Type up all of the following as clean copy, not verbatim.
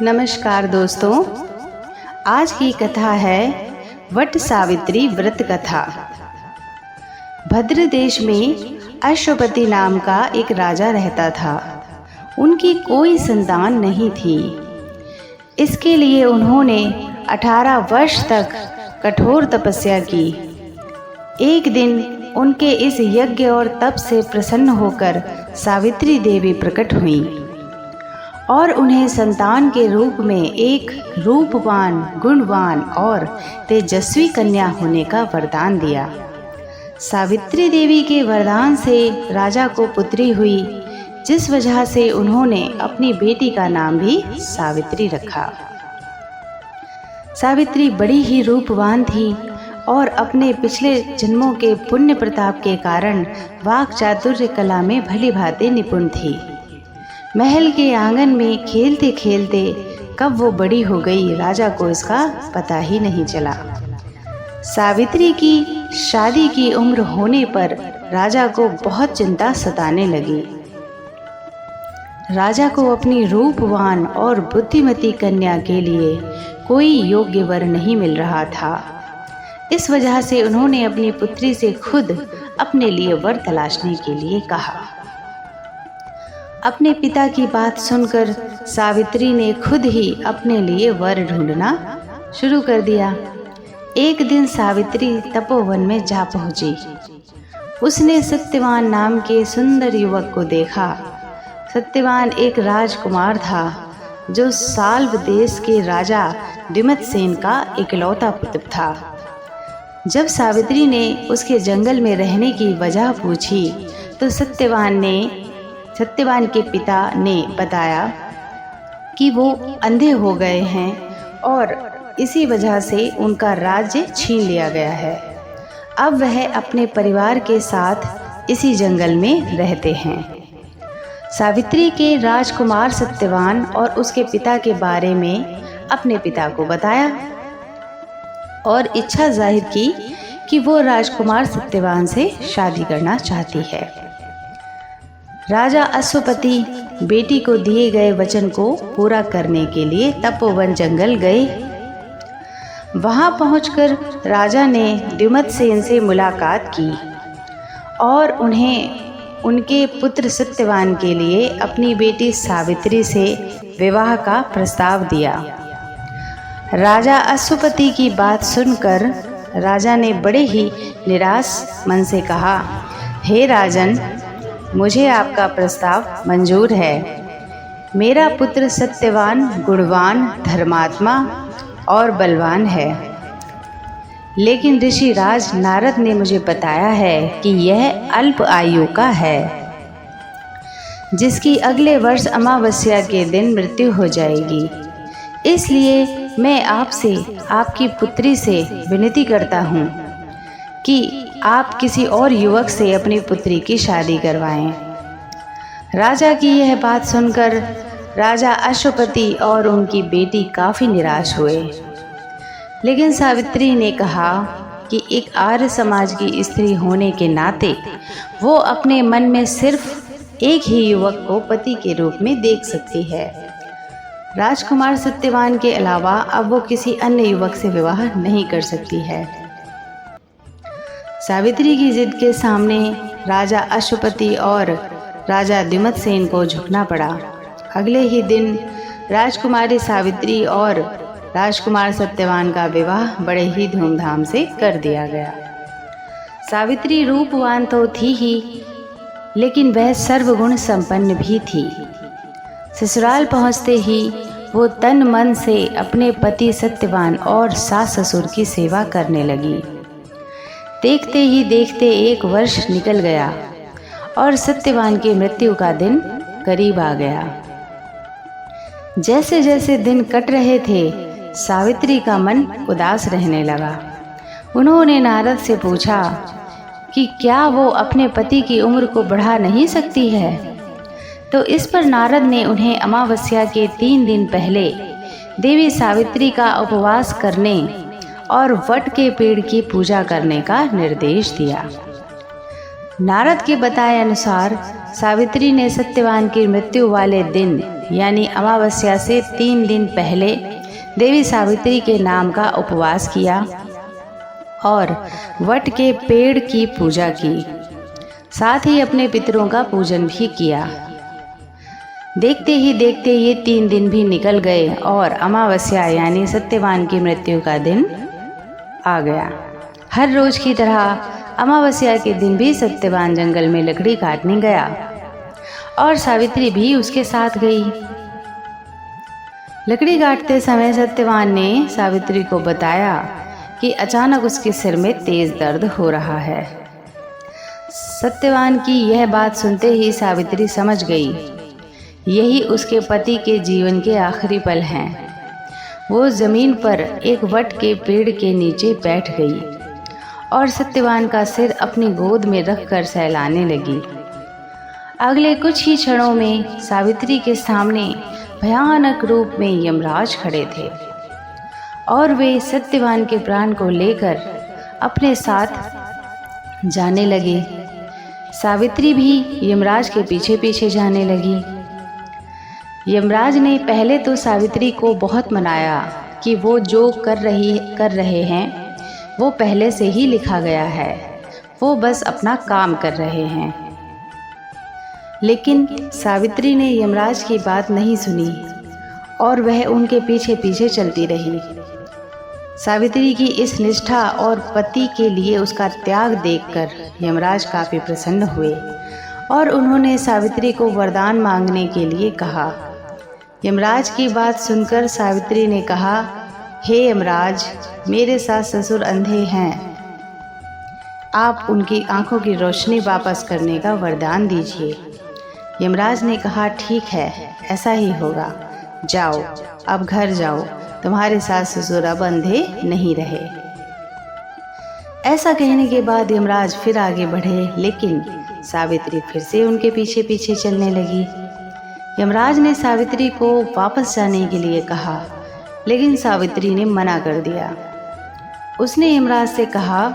नमस्कार दोस्तों, आज की कथा है वट सावित्री व्रत कथा। भद्र देश में अश्वपति नाम का एक राजा रहता था। उनकी कोई संतान नहीं थी। इसके लिए उन्होंने 18 वर्ष तक कठोर तपस्या की। एक दिन उनके इस यज्ञ और तप से प्रसन्न होकर सावित्री देवी प्रकट हुईं और उन्हें संतान के रूप में एक रूपवान, गुणवान और तेजस्वी कन्या होने का वरदान दिया। सावित्री देवी के वरदान से राजा को पुत्री हुई, जिस वजह से उन्होंने अपनी बेटी का नाम भी सावित्री रखा। सावित्री बड़ी ही रूपवान थी और अपने पिछले जन्मों के पुण्य प्रताप के कारण वाक चातुर्य कला में भली भांति निपुण थी। महल के आंगन में खेलते खेलते कब वो बड़ी हो गई, राजा को इसका पता ही नहीं चला। सावित्री की शादी की उम्र होने पर राजा को बहुत चिंता सताने लगी। राजा को अपनी रूपवान और बुद्धिमती कन्या के लिए कोई योग्य वर नहीं मिल रहा था। इस वजह से उन्होंने अपनी पुत्री से खुद अपने लिए वर तलाशने के लिए कहा। अपने पिता की बात सुनकर सावित्री ने खुद ही अपने लिए वर ढूंढना शुरू कर दिया। एक दिन सावित्री तपोवन में जा पहुंची। उसने सत्यवान नाम के सुंदर युवक को देखा। सत्यवान एक राजकुमार था जो साल्व देश के राजा द्युमत्सेन का इकलौता पुत्र था। जब सावित्री ने उसके जंगल में रहने की वजह पूछी तो सत्यवान के पिता ने बताया कि वो अंधे हो गए हैं और इसी वजह से उनका राज्य छीन लिया गया है। अब वह अपने परिवार के साथ इसी जंगल में रहते हैं। सावित्री के राजकुमार सत्यवान और उसके पिता के बारे में अपने पिता को बताया और इच्छा जाहिर की कि वो राजकुमार सत्यवान से शादी करना चाहती है। राजा अश्वपति बेटी को दिए गए वचन को पूरा करने के लिए तपोवन जंगल गए। वहां पहुंचकर राजा ने द्युमत्सेन से मुलाकात की और उन्हें उनके पुत्र सत्यवान के लिए अपनी बेटी सावित्री से विवाह का प्रस्ताव दिया। राजा अश्वपति की बात सुनकर राजा ने बड़े ही निराश मन से कहा, हे राजन, मुझे आपका प्रस्ताव मंजूर है। मेरा पुत्र सत्यवान गुणवान, धर्मात्मा और बलवान है, लेकिन ऋषि राज नारद ने मुझे बताया है कि यह अल्प आयु का है, जिसकी अगले वर्ष अमावस्या के दिन मृत्यु हो जाएगी। इसलिए मैं आपसे, आपकी पुत्री से विनती करता हूँ कि आप किसी और युवक से अपनी पुत्री की शादी करवाएं। राजा की यह बात सुनकर राजा अश्वपति और उनकी बेटी काफ़ी निराश हुए, लेकिन सावित्री ने कहा कि एक आर्य समाज की स्त्री होने के नाते वो अपने मन में सिर्फ एक ही युवक को पति के रूप में देख सकती है। राजकुमार सत्यवान के अलावा अब वो किसी अन्य युवक से विवाह नहीं कर सकती है। सावित्री की जिद के सामने राजा अश्वपति और राजा द्युमत्सेन को झुकना पड़ा। अगले ही दिन राजकुमारी सावित्री और राजकुमार सत्यवान का विवाह बड़े ही धूमधाम से कर दिया गया। सावित्री रूपवान तो थी ही, लेकिन वह सर्वगुण संपन्न भी थी। ससुराल पहुंचते ही वो तन मन से अपने पति सत्यवान और सास ससुर की सेवा करने लगी। देखते ही देखते 1 वर्ष निकल गया और सत्यवान की मृत्यु का दिन करीब आ गया। जैसे जैसे दिन कट रहे थे, सावित्री का मन उदास रहने लगा। उन्होंने नारद से पूछा कि क्या वो अपने पति की उम्र को बढ़ा नहीं सकती है। तो इस पर नारद ने उन्हें अमावस्या के 3 दिन पहले देवी सावित्री का उपवास करने और वट के पेड़ की पूजा करने का निर्देश दिया। नारद के बताए अनुसार सावित्री ने सत्यवान की मृत्यु वाले दिन यानी अमावस्या से 3 दिन पहले देवी सावित्री के नाम का उपवास किया और वट के पेड़ की पूजा की। साथ ही अपने पितरों का पूजन भी किया। देखते ही देखते ये 3 दिन भी निकल गए और अमावस्या यानी सत्यवान की मृत्यु का दिन आ गया। हर रोज की तरह अमावस्या के दिन भी सत्यवान जंगल में लकड़ी काटने गया और सावित्री भी उसके साथ गई। लकड़ी काटते समय सत्यवान ने सावित्री को बताया कि अचानक उसके सिर में तेज दर्द हो रहा है। सत्यवान की यह बात सुनते ही सावित्री समझ गई यही उसके पति के जीवन के आखिरी पल हैं। वो जमीन पर एक वट के पेड़ के नीचे बैठ गई और सत्यवान का सिर अपनी गोद में रखकर सहलाने लगी। अगले कुछ ही क्षणों में सावित्री के सामने भयानक रूप में यमराज खड़े थे और वे सत्यवान के प्राण को लेकर अपने साथ जाने लगे। सावित्री भी यमराज के पीछे पीछे जाने लगी। यमराज ने पहले तो सावित्री को बहुत मनाया कि वो जो कर रहे हैं वो पहले से ही लिखा गया है, वो बस अपना काम कर रहे हैं। लेकिन सावित्री ने यमराज की बात नहीं सुनी और वह उनके पीछे पीछे चलती रही। सावित्री की इस निष्ठा और पति के लिए उसका त्याग देखकर यमराज काफ़ी प्रसन्न हुए और उन्होंने सावित्री को वरदान मांगने के लिए कहा। यमराज की बात सुनकर सावित्री ने कहा, हे यमराज, मेरे सास ससुर अंधे हैं, आप उनकी आंखों की रोशनी वापस करने का वरदान दीजिए। यमराज ने कहा, ठीक है, ऐसा ही होगा, जाओ अब घर जाओ, तुम्हारे सास ससुर अब अंधे नहीं रहे। ऐसा कहने के बाद यमराज फिर आगे बढ़े, लेकिन सावित्री फिर से उनके पीछे पीछे चलने लगी। यमराज ने सावित्री को वापस जाने के लिए कहा, लेकिन सावित्री ने मना कर दिया। उसने यमराज से कहा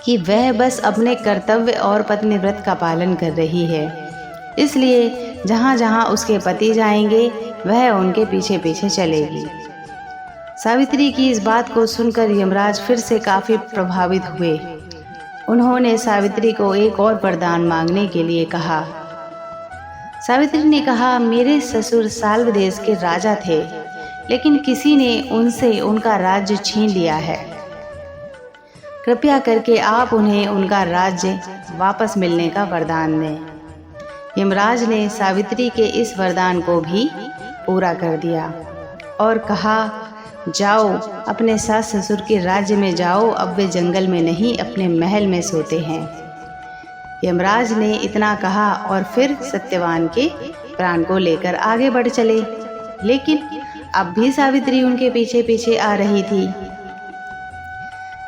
कि वह बस अपने कर्तव्य और पत्नीव्रत का पालन कर रही है, इसलिए जहाँ जहाँ उसके पति जाएंगे वह उनके पीछे पीछे चलेगी। सावित्री की इस बात को सुनकर यमराज फिर से काफ़ी प्रभावित हुए। उन्होंने सावित्री को एक और वरदान मांगने के लिए कहा। सावित्री ने कहा, मेरे ससुर साल्व देश के राजा थे, लेकिन किसी ने उनसे उनका राज्य छीन लिया है। कृपया करके आप उन्हें उनका राज्य वापस मिलने का वरदान दें। यमराज ने सावित्री के इस वरदान को भी पूरा कर दिया और कहा, जाओ अपने सास ससुर के राज्य में जाओ, अब वे जंगल में नहीं अपने महल में सोते हैं। यमराज ने इतना कहा और फिर सत्यवान के प्राण को लेकर आगे बढ़ चले, लेकिन अब भी सावित्री उनके पीछे पीछे आ रही थी।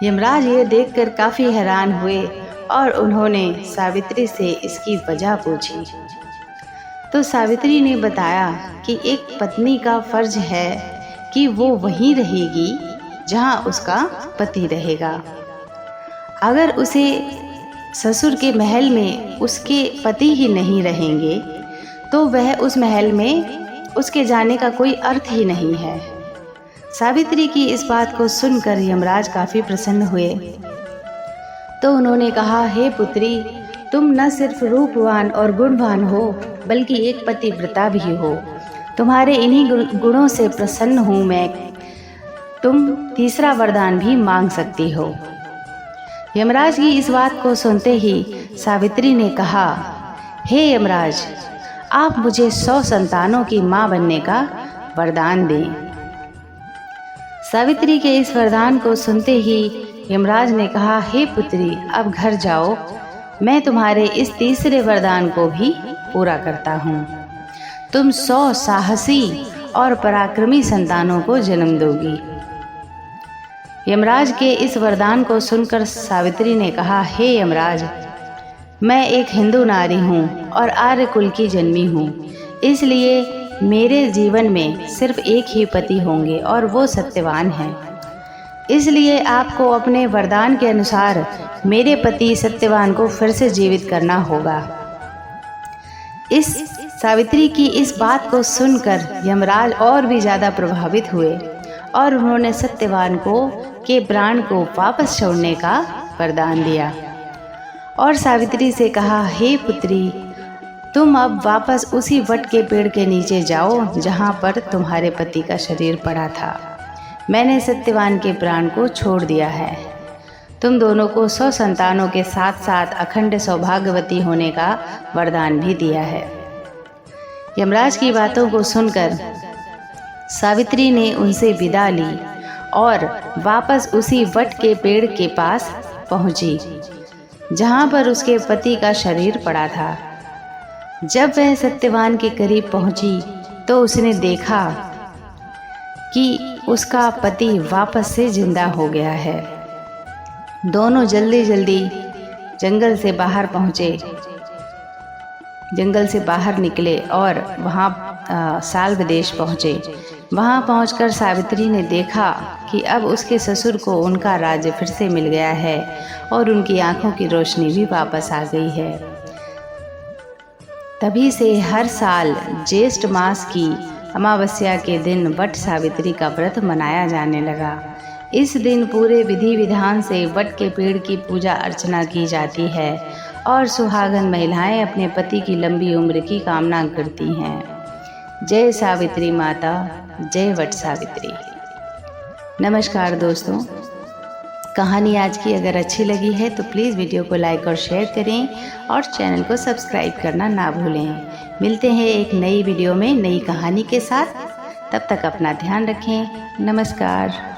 यमराज ये देखकर काफ़ी हैरान हुए और उन्होंने सावित्री से इसकी वजह पूछी। तो सावित्री ने बताया कि एक पत्नी का फर्ज है कि वो वहीं रहेगी जहाँ उसका पति रहेगा। अगर उसे ससुर के महल में उसके पति ही नहीं रहेंगे तो वह उस महल में उसके जाने का कोई अर्थ ही नहीं है। सावित्री की इस बात को सुनकर यमराज काफ़ी प्रसन्न हुए। तो उन्होंने कहा, हे पुत्री, तुम न सिर्फ रूपवान और गुणवान हो बल्कि एक पतिव्रता भी हो। तुम्हारे इन्हीं गुणों से प्रसन्न हूँ मैं। तुम तीसरा वरदान भी मांग सकती हो। यमराज की इस बात को सुनते ही सावित्री ने कहा, हे यमराज, आप मुझे 100 संतानों की माँ बनने का वरदान दें। सावित्री के इस वरदान को सुनते ही यमराज ने कहा, हे पुत्री, अब घर जाओ, मैं तुम्हारे इस तीसरे वरदान को भी पूरा करता हूँ। तुम 100 साहसी और पराक्रमी संतानों को जन्म दोगी। यमराज के इस वरदान को सुनकर सावित्री ने कहा, हे यमराज, मैं एक हिंदू नारी हूँ और आर्य कुल की जन्मी हूँ, इसलिए मेरे जीवन में सिर्फ एक ही पति होंगे और वो सत्यवान हैं। इसलिए आपको अपने वरदान के अनुसार मेरे पति सत्यवान को फिर से जीवित करना होगा। इस सावित्री की इस बात को सुनकर यमराज और भी ज़्यादा प्रभावित हुए और उन्होंने सत्यवान के प्राण को वापस छोड़ने का वरदान दिया और सावित्री से कहा, हे पुत्री, तुम अब वापस उसी वट के पेड़ के नीचे जाओ जहाँ पर तुम्हारे पति का शरीर पड़ा था। मैंने सत्यवान के प्राण को छोड़ दिया है। तुम दोनों को 100 संतानों के साथ साथ अखंड सौभाग्यवती होने का वरदान भी दिया है। यमराज की बातों को सुनकर सावित्री ने उनसे विदा ली और वापस उसी वट के पेड़ के पास पहुंची जहां पर उसके पति का शरीर पड़ा था। जब वह सत्यवान के करीब पहुंची तो उसने देखा कि उसका पति वापस से जिंदा हो गया है। दोनों जल्दी जल्दी जंगल से बाहर पहुँचे, जंगल से बाहर निकले और वहाँ साल्व देश पहुँचे। वहाँ पहुंचकर सावित्री ने देखा कि अब उसके ससुर को उनका राज्य फिर से मिल गया है और उनकी आंखों की रोशनी भी वापस आ गई है। तभी से हर साल ज्येष्ठ मास की अमावस्या के दिन वट सावित्री का व्रत मनाया जाने लगा। इस दिन पूरे विधि विधान से वट के पेड़ की पूजा अर्चना की जाती है और सुहागन महिलाएं अपने पति की लंबी उम्र की कामना करती हैं। जय सावित्री माता, जय वट सावित्री। नमस्कार दोस्तों, कहानी आज की अगर अच्छी लगी है तो प्लीज़ वीडियो को लाइक और शेयर करें और चैनल को सब्सक्राइब करना ना भूलें। मिलते हैं एक नई वीडियो में नई कहानी के साथ। तब तक अपना ध्यान रखें। नमस्कार।